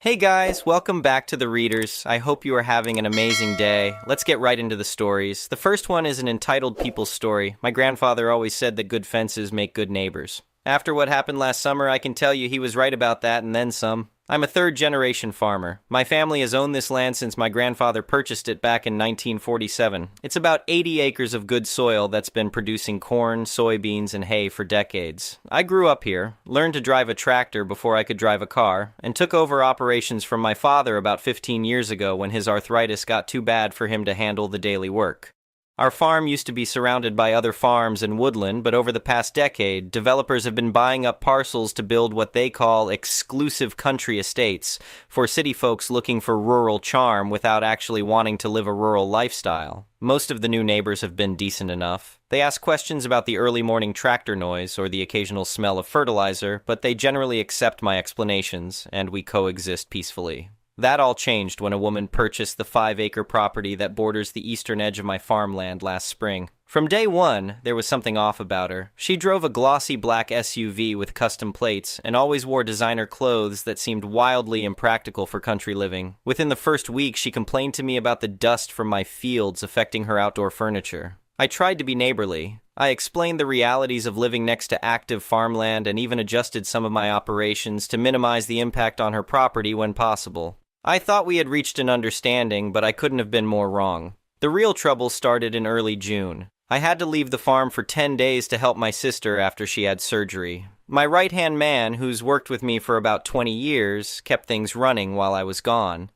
Hey guys, welcome back to the Readers. I hope you are having an amazing day. Let's get right into the stories. The first one is an entitled people's story. My grandfather always said that good fences make good neighbors. After what happened last summer, I can tell you he was right about that and then some. I'm a third-generation farmer. My family has owned this land since my grandfather purchased it back in 1947. It's about 80 acres of good soil that's been producing corn, soybeans, and hay for decades. I grew up here, learned to drive a tractor before I could drive a car, and took over operations from my father about 15 years ago when his arthritis got too bad for him to handle the daily work. Our farm used to be surrounded by other farms and woodland, but over the past decade, developers have been buying up parcels to build what they call exclusive country estates for city folks looking for rural charm without actually wanting to live a rural lifestyle. Most of the new neighbors have been decent enough. They ask questions about the early morning tractor noise or the occasional smell of fertilizer, but they generally accept my explanations, and we coexist peacefully. That all changed when a woman purchased the 5-acre property that borders the eastern edge of my farmland last spring. From day one, there was something off about her. She drove a glossy black SUV with custom plates and always wore designer clothes that seemed wildly impractical for country living. Within the first week, she complained to me about the dust from my fields affecting her outdoor furniture. I tried to be neighborly. I explained the realities of living next to active farmland and even adjusted some of my operations to minimize the impact on her property when possible. I thought we had reached an understanding, but I couldn't have been more wrong. The real trouble started in early June. I had to leave the farm for 10 days to help my sister after she had surgery. My right-hand man, who's worked with me for about 20 years, kept things running while I was gone.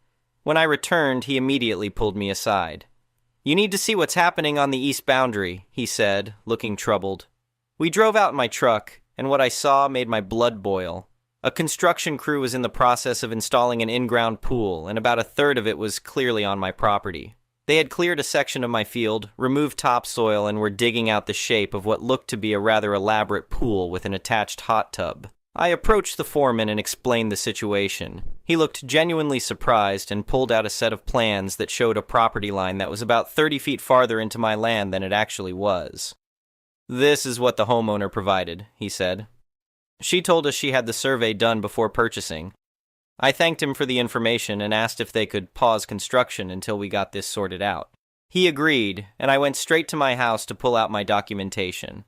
When I returned, he immediately pulled me aside. "You need to see what's happening on the east boundary," he said, looking troubled. We drove out in my truck, and what I saw made my blood boil. A construction crew was in the process of installing an in-ground pool, and about a third of it was clearly on my property. They had cleared a section of my field, removed topsoil, and were digging out the shape of what looked to be a rather elaborate pool with an attached hot tub. I approached the foreman and explained the situation. He looked genuinely surprised and pulled out a set of plans that showed a property line that was about 30 feet farther into my land than it actually was. "This is what the homeowner provided," he said. She told us she had the survey done before purchasing. I thanked him for the information and asked if they could pause construction until we got this sorted out. He agreed, and I went straight to my house to pull out my documentation.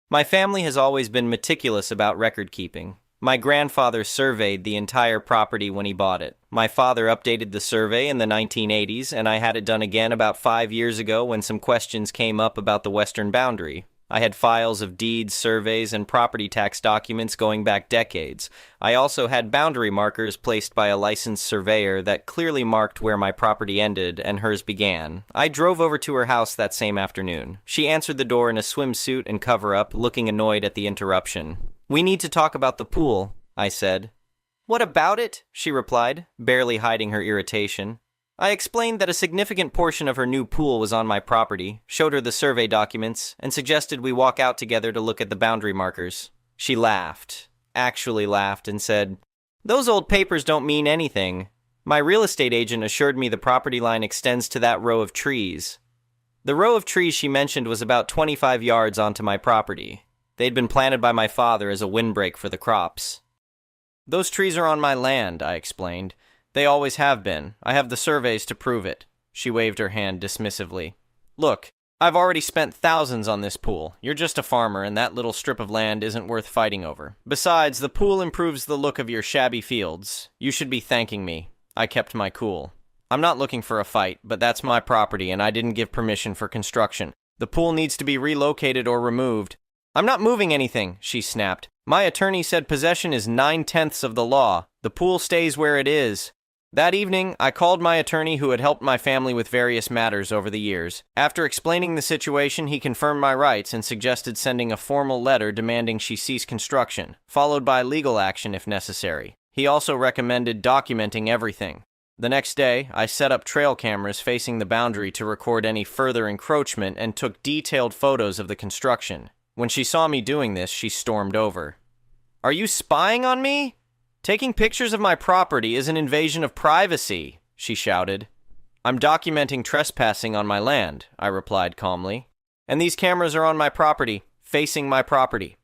My family has always been meticulous about record keeping. My grandfather surveyed the entire property when he bought it. My father updated the survey in the 1980s, and I had it done again about 5 years ago when some questions came up about the western boundary. I had files of deeds, surveys, and property tax documents going back decades. I also had boundary markers placed by a licensed surveyor that clearly marked where my property ended and hers began. I drove over to her house that same afternoon. She answered the door in a swimsuit and cover-up, looking annoyed at the interruption. "We need to talk about the pool," I said. "What about it?" she replied, barely hiding her irritation. I explained that a significant portion of her new pool was on my property, showed her the survey documents, and suggested we walk out together to look at the boundary markers. She laughed, actually laughed, and said, "Those old papers don't mean anything. My real estate agent assured me the property line extends to that row of trees." The row of trees she mentioned was about 25 yards onto my property. They'd been planted by my father as a windbreak for the crops. "Those trees are on my land," I explained. "They always have been. I have the surveys to prove it." She waved her hand dismissively. "Look, I've already spent thousands on this pool. You're just a farmer, and that little strip of land isn't worth fighting over. Besides, the pool improves the look of your shabby fields. You should be thanking me." I kept my cool. "I'm not looking for a fight, but that's my property, and I didn't give permission for construction. The pool needs to be relocated or removed." "I'm not moving anything," she snapped. "My attorney said possession is 9/10 of the law. The pool stays where it is." That evening, I called my attorney who had helped my family with various matters over the years. After explaining the situation, he confirmed my rights and suggested sending a formal letter demanding she cease construction, followed by legal action if necessary. He also recommended documenting everything. The next day, I set up trail cameras facing the boundary to record any further encroachment and took detailed photos of the construction. When she saw me doing this, she stormed over. "Are you spying on me? Taking pictures of my property is an invasion of privacy," she shouted. "I'm documenting trespassing on my land," I replied calmly. "And these cameras are on my property, facing my property."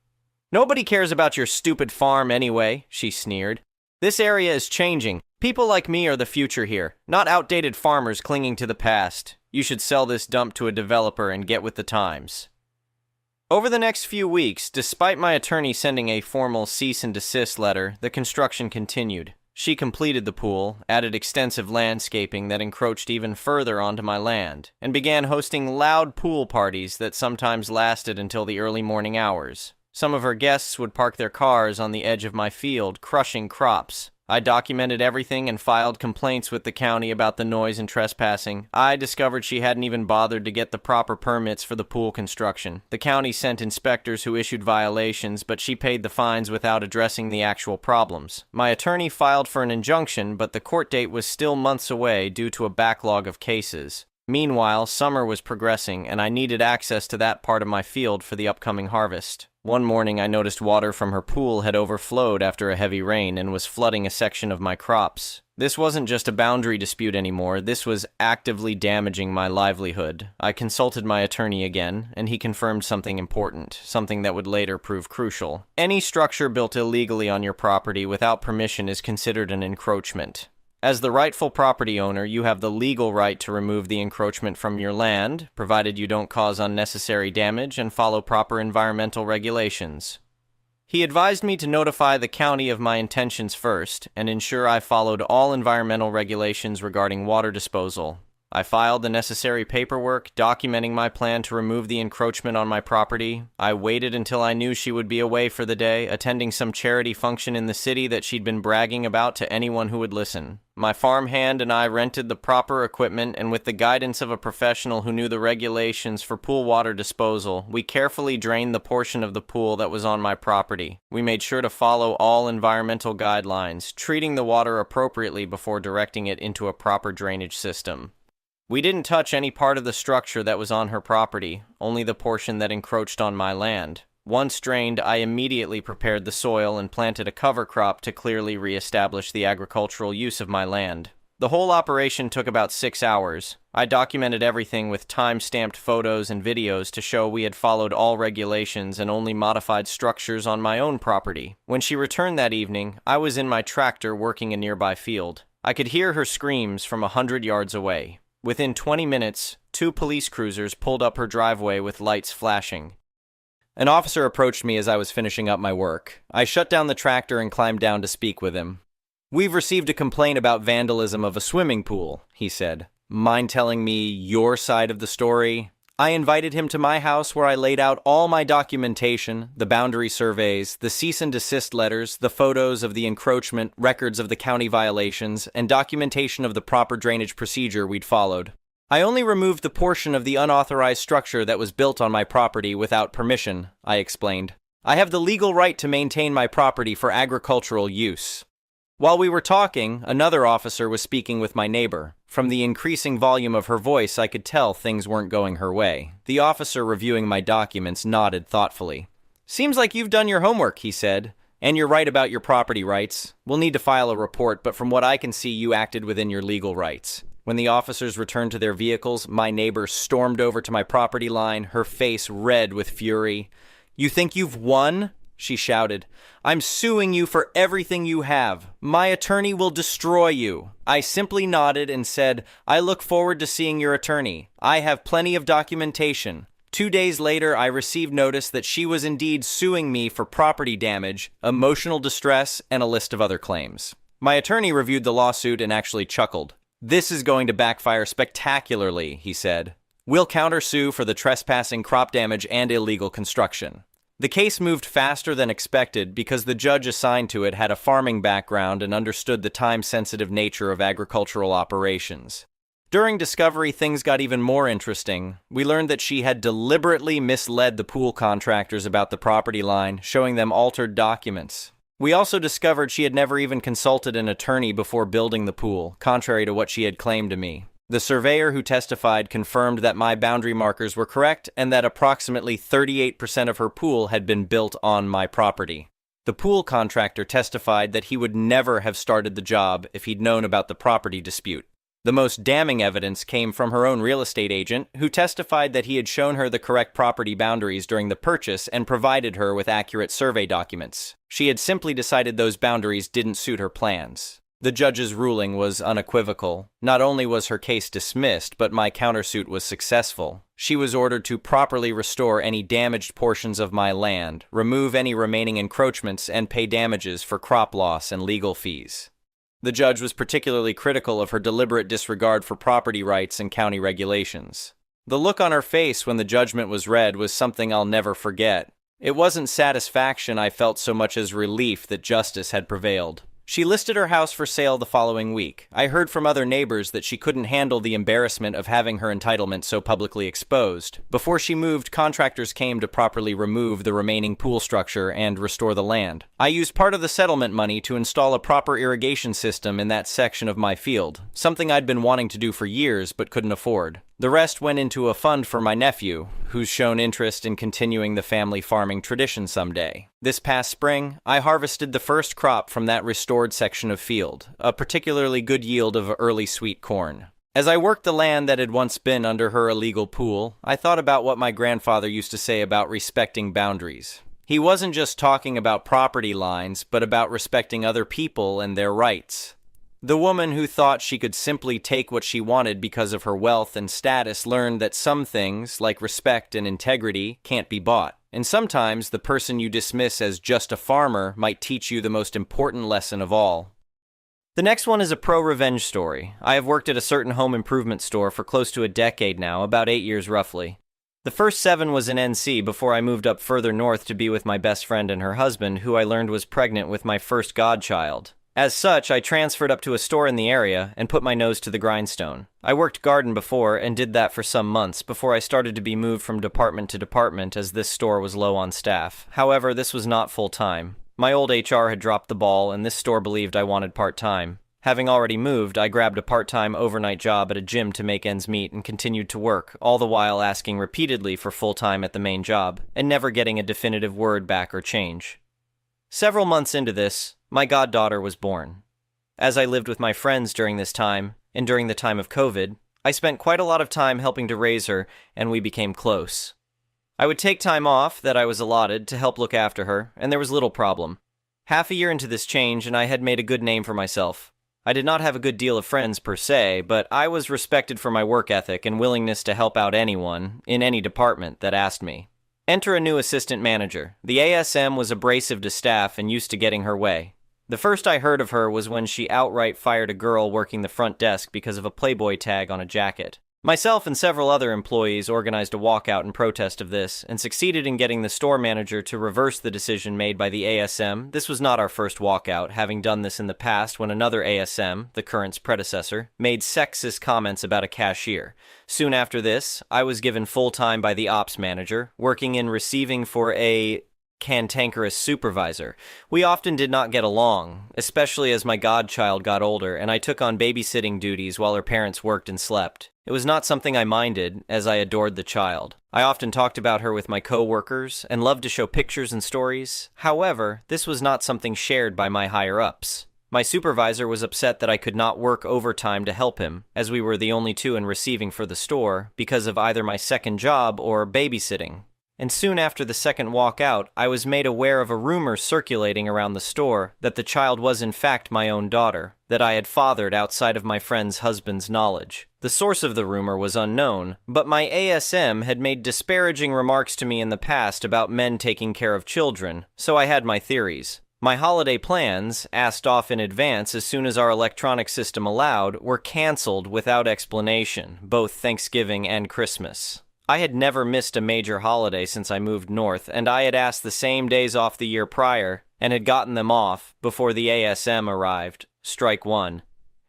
"Nobody cares about your stupid farm anyway," she sneered. "This area is changing. People like me are the future here, not outdated farmers clinging to the past. You should sell this dump to a developer and get with the times. Over the next few weeks, despite my attorney sending a formal cease and desist letter, the construction continued. She completed the pool, added extensive landscaping that encroached even further onto my land, and began hosting loud pool parties that sometimes lasted until the early morning hours. Some of her guests would park their cars on the edge of my field, crushing crops. I documented everything and filed complaints with the county about the noise and trespassing. I discovered she hadn't even bothered to get the proper permits for the pool construction. The county sent inspectors who issued violations, but she paid the fines without addressing the actual problems. My attorney filed for an injunction, but the court date was still months away due to a backlog of cases. Meanwhile, summer was progressing, and I needed access to that part of my field for the upcoming harvest. One morning, I noticed water from her pool had overflowed after a heavy rain and was flooding a section of my crops. This wasn't just a boundary dispute anymore, this was actively damaging my livelihood. I consulted my attorney again, and he confirmed something important, something that would later prove crucial. Any structure built illegally on your property without permission is considered an encroachment. As the rightful property owner, you have the legal right to remove the encroachment from your land, provided you don't cause unnecessary damage and follow proper environmental regulations. He advised me to notify the county of my intentions first, and ensure I followed all environmental regulations regarding water disposal. I filed the necessary paperwork, documenting my plan to remove the encroachment on my property. I waited until I knew she would be away for the day, attending some charity function in the city that she'd been bragging about to anyone who would listen. My farmhand and I rented the proper equipment, and with the guidance of a professional who knew the regulations for pool water disposal, we carefully drained the portion of the pool that was on my property. We made sure to follow all environmental guidelines, treating the water appropriately before directing it into a proper drainage system. We didn't touch any part of the structure that was on her property, only the portion that encroached on my land. Once drained, I immediately prepared the soil and planted a cover crop to clearly re-establish the agricultural use of my land. The whole operation took about 6 hours. I documented everything with time-stamped photos and videos to show we had followed all regulations and only modified structures on my own property. When she returned that evening, I was in my tractor working a nearby field. I could hear her screams from 100 yards away. Within 20 minutes, 2 police cruisers pulled up her driveway with lights flashing. An officer approached me as I was finishing up my work. I shut down the tractor and climbed down to speak with him. "We've received a complaint about vandalism of a swimming pool," he said. "Mind telling me your side of the story?" I invited him to my house where I laid out all my documentation, the boundary surveys, the cease and desist letters, the photos of the encroachment, records of the county violations, and documentation of the proper drainage procedure we'd followed. I only removed the portion of the unauthorized structure that was built on my property without permission, I explained. I have the legal right to maintain my property for agricultural use. While we were talking, another officer was speaking with my neighbor. From the increasing volume of her voice, I could tell things weren't going her way. The officer reviewing my documents nodded thoughtfully. "Seems like you've done your homework," he said. "And you're right about your property rights. We'll need to file a report, but from what I can see, you acted within your legal rights." When the officers returned to their vehicles, my neighbor stormed over to my property line, her face red with fury. "You think you've won?" she shouted. "I'm suing you for everything you have. My attorney will destroy you." I simply nodded and said, "I look forward to seeing your attorney. I have plenty of documentation." 2 days later, I received notice that she was indeed suing me for property damage, emotional distress, and a list of other claims. My attorney reviewed the lawsuit and actually chuckled. "This is going to backfire spectacularly," he said. "We'll countersue for the trespassing, crop damage, and illegal construction." The case moved faster than expected because the judge assigned to it had a farming background and understood the time-sensitive nature of agricultural operations. During discovery, things got even more interesting. We learned that she had deliberately misled the pool contractors about the property line, showing them altered documents. We also discovered she had never even consulted an attorney before building the pool, contrary to what she had claimed to me. The surveyor who testified confirmed that my boundary markers were correct and that approximately 38% of her pool had been built on my property. The pool contractor testified that he would never have started the job if he'd known about the property dispute. The most damning evidence came from her own real estate agent, who testified that he had shown her the correct property boundaries during the purchase and provided her with accurate survey documents. She had simply decided those boundaries didn't suit her plans. The judge's ruling was unequivocal. Not only was her case dismissed, but my countersuit was successful. She was ordered to properly restore any damaged portions of my land, remove any remaining encroachments, and pay damages for crop loss and legal fees. The judge was particularly critical of her deliberate disregard for property rights and county regulations. The look on her face when the judgment was read was something I'll never forget. It wasn't satisfaction I felt so much as relief that justice had prevailed. She listed her house for sale the following week. I heard from other neighbors that she couldn't handle the embarrassment of having her entitlement so publicly exposed. Before she moved, contractors came to properly remove the remaining pool structure and restore the land. I used part of the settlement money to install a proper irrigation system in that section of my field, something I'd been wanting to do for years but couldn't afford. The rest went into a fund for my nephew, who's shown interest in continuing the family farming tradition someday. This past spring, I harvested the first crop from that restored section of field, a particularly good yield of early sweet corn. As I worked the land that had once been under her illegal pool, I thought about what my grandfather used to say about respecting boundaries. He wasn't just talking about property lines, but about respecting other people and their rights. The woman who thought she could simply take what she wanted because of her wealth and status learned that some things, like respect and integrity, can't be bought. And sometimes the person you dismiss as just a farmer might teach you the most important lesson of all. The next one is a pro-revenge story. I have worked at a certain home improvement store for close to a decade now, about 8 years roughly. The first 7 was in NC before I moved up further north to be with my best friend and her husband, who I learned was pregnant with my first godchild. As such, I transferred up to a store in the area and put my nose to the grindstone. I worked garden before and did that for some months before I started to be moved from department to department as this store was low on staff. However, this was not full-time. My old HR had dropped the ball and this store believed I wanted part-time. Having already moved, I grabbed a part-time overnight job at a gym to make ends meet and continued to work, all the while asking repeatedly for full-time at the main job, and never getting a definitive word back or change. Several months into this, my goddaughter was born. As I lived with my friends during this time, and during the time of COVID, I spent quite a lot of time helping to raise her, and we became close. I would take time off that I was allotted to help look after her, and there was little problem. Half a year into this change, and I had made a good name for myself. I did not have a good deal of friends per se, but I was respected for my work ethic and willingness to help out anyone, in any department, that asked me. Enter a new assistant manager. The ASM was abrasive to staff and used to getting her way. The first I heard of her was when she outright fired a girl working the front desk because of a Playboy tag on a jacket. Myself and several other employees organized a walkout in protest of this, and succeeded in getting the store manager to reverse the decision made by the ASM. This was not our first walkout, having done this in the past when another ASM, the current's predecessor, made sexist comments about a cashier. Soon after this, I was given full-time by the ops manager, working in receiving for a cantankerous supervisor. We often did not get along, especially as my godchild got older and I took on babysitting duties while her parents worked and slept. It was not something I minded, as I adored the child. I often talked about her with my co-workers and loved to show pictures and stories. However, this was not something shared by my higher-ups. My supervisor was upset that I could not work overtime to help him, as we were the only two in receiving for the store, because of either my second job or babysitting. And soon after the second walkout, I was made aware of a rumor circulating around the store that the child was in fact my own daughter, that I had fathered outside of my friend's husband's knowledge. The source of the rumor was unknown, but my ASM had made disparaging remarks to me in the past about men taking care of children, so I had my theories. My holiday plans, asked off in advance as soon as our electronic system allowed, were canceled without explanation, both Thanksgiving and Christmas. I had never missed a major holiday since I moved north, and I had asked the same days off the year prior, and had gotten them off before the ASM arrived, strike one.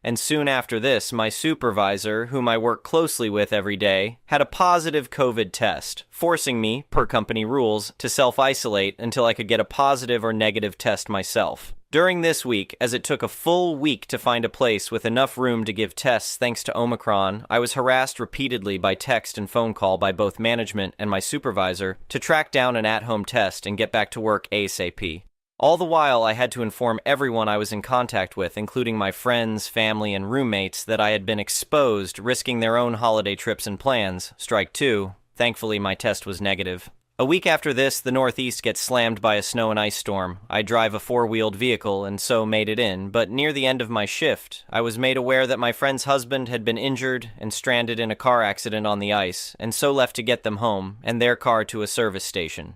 And soon after this, my supervisor, whom I work closely with every day, had a positive COVID test, forcing me, per company rules, to self-isolate until I could get a positive or negative test myself. During this week, as it took a full week to find a place with enough room to give tests thanks to Omicron, I was harassed repeatedly by text and phone call by both management and my supervisor to track down an at-home test and get back to work ASAP. All the while, I had to inform everyone I was in contact with, including my friends, family, and roommates, that I had been exposed, risking their own holiday trips and plans. Strike two. Thankfully, my test was negative. A week after this, the Northeast gets slammed by a snow and ice storm. I drive a four-wheeled vehicle and so made it in, but near the end of my shift, I was made aware that my friend's husband had been injured and stranded in a car accident on the ice, and so left to get them home, and their car to a service station.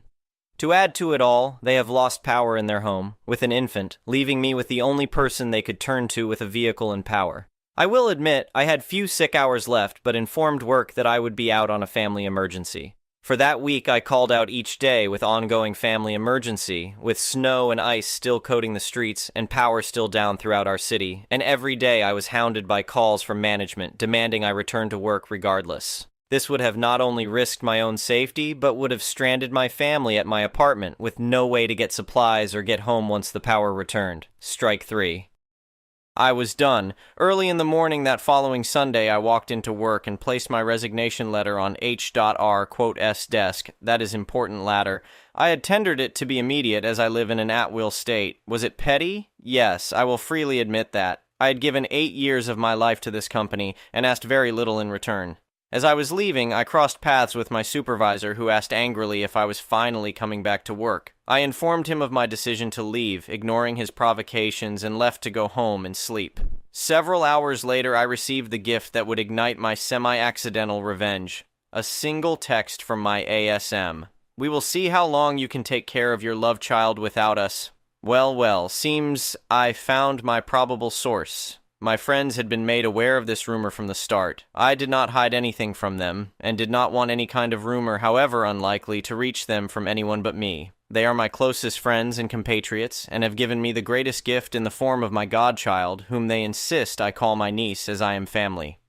To add to it all, they have lost power in their home, with an infant, leaving me with the only person they could turn to with a vehicle and power. I will admit, I had few sick hours left, but informed work that I would be out on a family emergency. For that week, I called out each day with ongoing family emergency, with snow and ice still coating the streets and power still down throughout our city, and every day I was hounded by calls from management demanding I return to work regardless. This would have not only risked my own safety, but would have stranded my family at my apartment with no way to get supplies or get home once the power returned. Strike 3. I was done. Early in the morning that following Sunday, I walked into work and placed my resignation letter on H.R.S desk. That is important ladder. I had tendered it to be immediate as I live in an at-will state. Was it petty? Yes, I will freely admit that. I had given 8 years of my life to this company and asked very little in return. As I was leaving, I crossed paths with my supervisor, who asked angrily if I was finally coming back to work. I informed him of my decision to leave, ignoring his provocations, and left to go home and sleep. Several hours later, I received the gift that would ignite my semi-accidental revenge. A single text from my ASM. "We will see how long you can take care of your love child without us." Well, seems I found my probable source. My friends had been made aware of this rumor from the start. I did not hide anything from them, and did not want any kind of rumor, however unlikely, to reach them from anyone but me. They are my closest friends and compatriots, and have given me the greatest gift in the form of my godchild, whom they insist I call my niece, as I am family.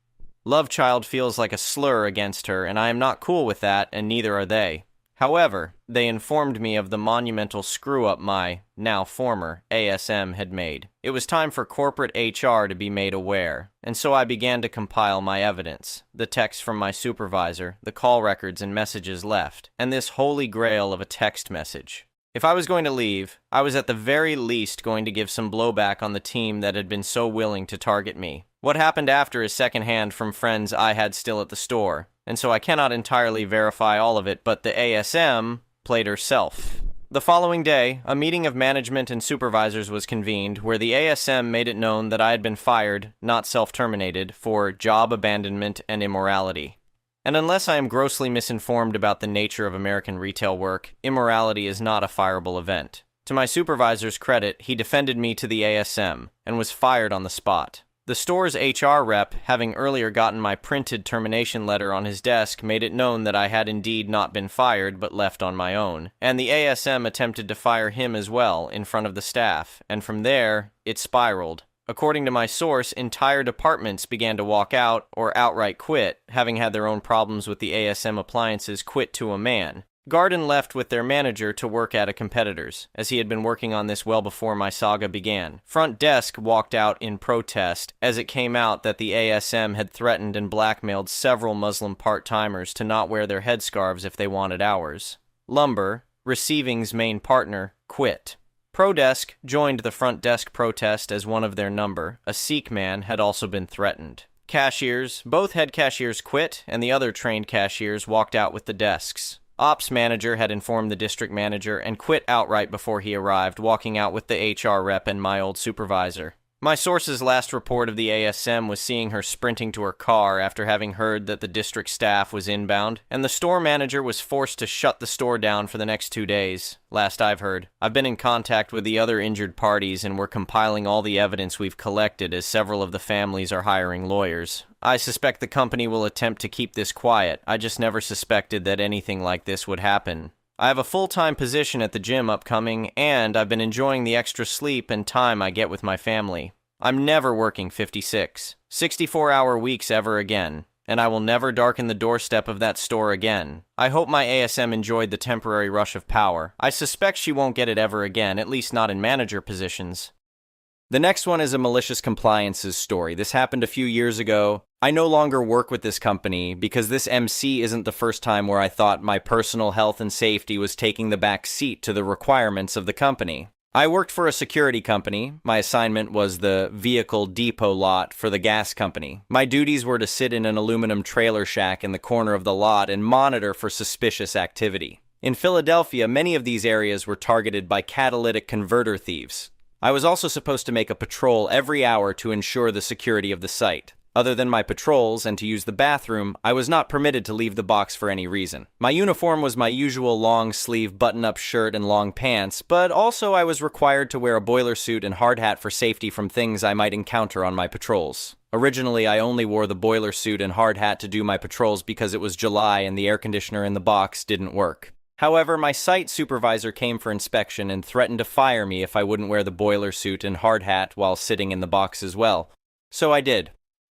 Love child feels like a slur against her, and I am not cool with that, and neither are they. However, they informed me of the monumental screw-up my, now former, ASM had made. It was time for corporate HR to be made aware, and so I began to compile my evidence, the text from my supervisor, the call records and messages left, and this holy grail of a text message. If I was going to leave, I was at the very least going to give some blowback on the team that had been so willing to target me. What happened after is secondhand from friends I had still at the store, and so I cannot entirely verify all of it, but the ASM played herself. The following day, a meeting of management and supervisors was convened, where the ASM made it known that I had been fired, not self-terminated, for job abandonment and immorality. And unless I am grossly misinformed about the nature of American retail work, immorality is not a fireable event. To my supervisor's credit, he defended me to the ASM, and was fired on the spot. The store's HR rep, having earlier gotten my printed termination letter on his desk, made it known that I had indeed not been fired, but left on my own. And the ASM attempted to fire him as well, in front of the staff, and from there, it spiraled. According to my source, entire departments began to walk out, or outright quit, having had their own problems with the ASM appliances quit to a man. Garden left with their manager to work at a competitor's, as he had been working on this well before my saga began. Front desk walked out in protest, as it came out that the ASM had threatened and blackmailed several Muslim part-timers to not wear their headscarves if they wanted hours. Lumber, Receiving's main partner, quit. ProDesk joined the front desk protest as one of their number. A Sikh man had also been threatened. Cashiers, both head cashiers quit, and the other trained cashiers walked out with the desks. Ops manager had informed the district manager and quit outright before he arrived, walking out with the HR rep and my old supervisor. My source's last report of the ASM was seeing her sprinting to her car after having heard that the district staff was inbound, and the store manager was forced to shut the store down for the next 2 days, last I've heard. I've been in contact with the other injured parties, and we're compiling all the evidence we've collected, as several of the families are hiring lawyers. I suspect the company will attempt to keep this quiet. I just never suspected that anything like this would happen. I have a full-time position at the gym upcoming, and I've been enjoying the extra sleep and time I get with my family. I'm never working 56, 64-hour weeks ever again, and I will never darken the doorstep of that store again. I hope my ASM enjoyed the temporary rush of power. I suspect she won't get it ever again, at least not in manager positions. The next one is a malicious compliances story. This happened a few years ago. I no longer work with this company because this MC isn't the first time where I thought my personal health and safety was taking the back seat to the requirements of the company. I worked for a security company. My assignment was the vehicle depot lot for the gas company. My duties were to sit in an aluminum trailer shack in the corner of the lot and monitor for suspicious activity. In Philadelphia, many of these areas were targeted by catalytic converter thieves. I was also supposed to make a patrol every hour to ensure the security of the site. Other than my patrols and to use the bathroom, I was not permitted to leave the box for any reason. My uniform was my usual long-sleeve button-up shirt and long pants, but also I was required to wear a boiler suit and hard hat for safety from things I might encounter on my patrols. Originally, I only wore the boiler suit and hard hat to do my patrols because it was July and the air conditioner in the box didn't work. However, my site supervisor came for inspection and threatened to fire me if I wouldn't wear the boiler suit and hard hat while sitting in the box as well. So I did.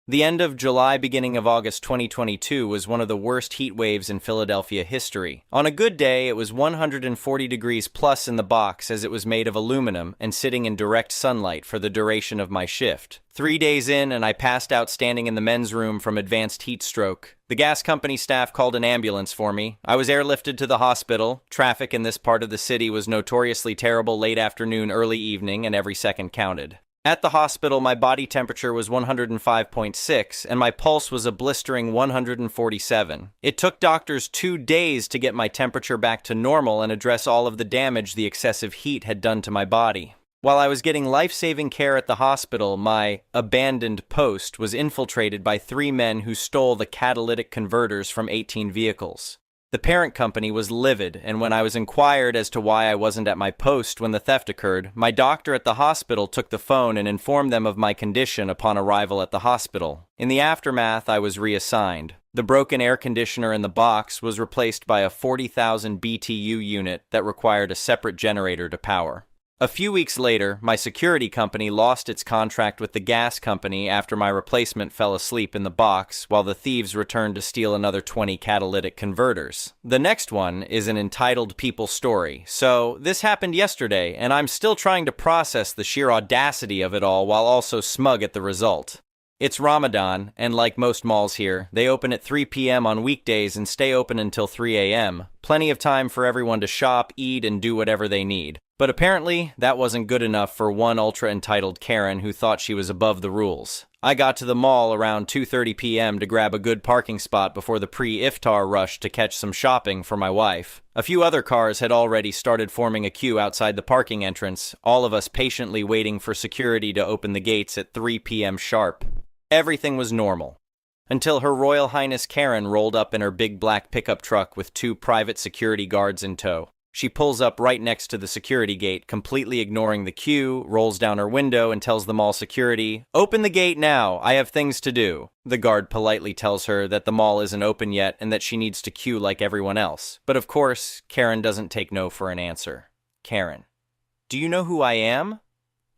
The end of July, beginning of August 2022 was one of the worst heat waves in Philadelphia history. On a good day, it was 140 degrees plus in the box as it was made of aluminum and sitting in direct sunlight for the duration of my shift. 3 days in and I passed out standing in the men's room from advanced heat stroke. The gas company staff called an ambulance for me. I was airlifted to the hospital. Traffic in this part of the city was notoriously terrible late afternoon, early evening, and every second counted. At the hospital, my body temperature was 105.6, and my pulse was a blistering 147. It took doctors 2 days to get my temperature back to normal and address all of the damage the excessive heat had done to my body. While I was getting life-saving care at the hospital, my abandoned post was infiltrated by 3 men who stole the catalytic converters from 18 vehicles. The parent company was livid, and when I was inquired as to why I wasn't at my post when the theft occurred, my doctor at the hospital took the phone and informed them of my condition upon arrival at the hospital. In the aftermath, I was reassigned. The broken air conditioner in the box was replaced by a 40,000 BTU unit that required a separate generator to power. A few weeks later, my security company lost its contract with the gas company after my replacement fell asleep in the box while the thieves returned to steal another 20 catalytic converters. The next one is an entitled people story. So, this happened yesterday, and I'm still trying to process the sheer audacity of it all while also smug at the result. It's Ramadan, and like most malls here, they open at 3 p.m. on weekdays and stay open until 3 a.m. Plenty of time for everyone to shop, eat, and do whatever they need. But apparently, that wasn't good enough for one ultra-entitled Karen who thought she was above the rules. I got to the mall around 2:30 p.m. to grab a good parking spot before the pre-iftar rush to catch some shopping for my wife. A few other cars had already started forming a queue outside the parking entrance, all of us patiently waiting for security to open the gates at 3 p.m. sharp. Everything was normal. Until Her Royal Highness Karen rolled up in her big black pickup truck with 2 private security guards in tow. She pulls up right next to the security gate, completely ignoring the queue, rolls down her window and tells the mall security, "Open the gate now, I have things to do." The guard politely tells her that the mall isn't open yet and that she needs to queue like everyone else. But of course, Karen doesn't take no for an answer. Karen: "Do you know who I am?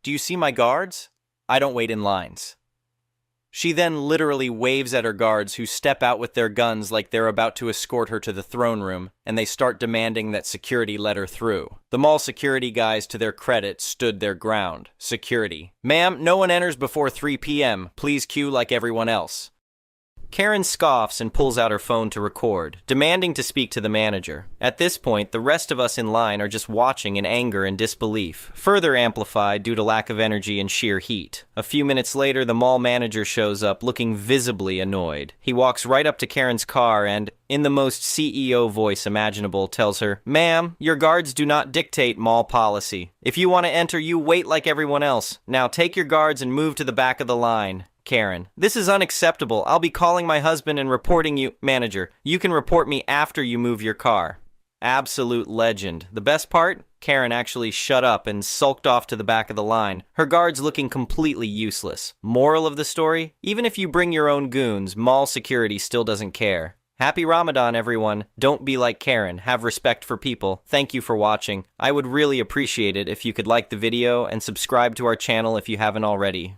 Do you see my guards? I don't wait in lines." She then literally waves at her guards who step out with their guns like they're about to escort her to the throne room, and they start demanding that security let her through. The mall security guys, to their credit, stood their ground. Security: "Ma'am, no one enters before 3 p.m. Please queue like everyone else." Karen scoffs and pulls out her phone to record, demanding to speak to the manager. At this point, the rest of us in line are just watching in anger and disbelief, further amplified due to lack of energy and sheer heat. A few minutes later, the mall manager shows up, looking visibly annoyed. He walks right up to Karen's car and, in the most CEO voice imaginable, tells her, "Ma'am, your guards do not dictate mall policy. If you want to enter, you wait like everyone else. Now take your guards and move to the back of the line." Karen: "This is unacceptable. I'll be calling my husband and reporting you." Manager: "You can report me after you move your car." Absolute legend. The best part? Karen actually shut up and sulked off to the back of the line, her guards looking completely useless. Moral of the story? Even if you bring your own goons, mall security still doesn't care. Happy Ramadan, everyone. Don't be like Karen. Have respect for people. Thank you for watching. I would really appreciate it if you could like the video and subscribe to our channel if you haven't already.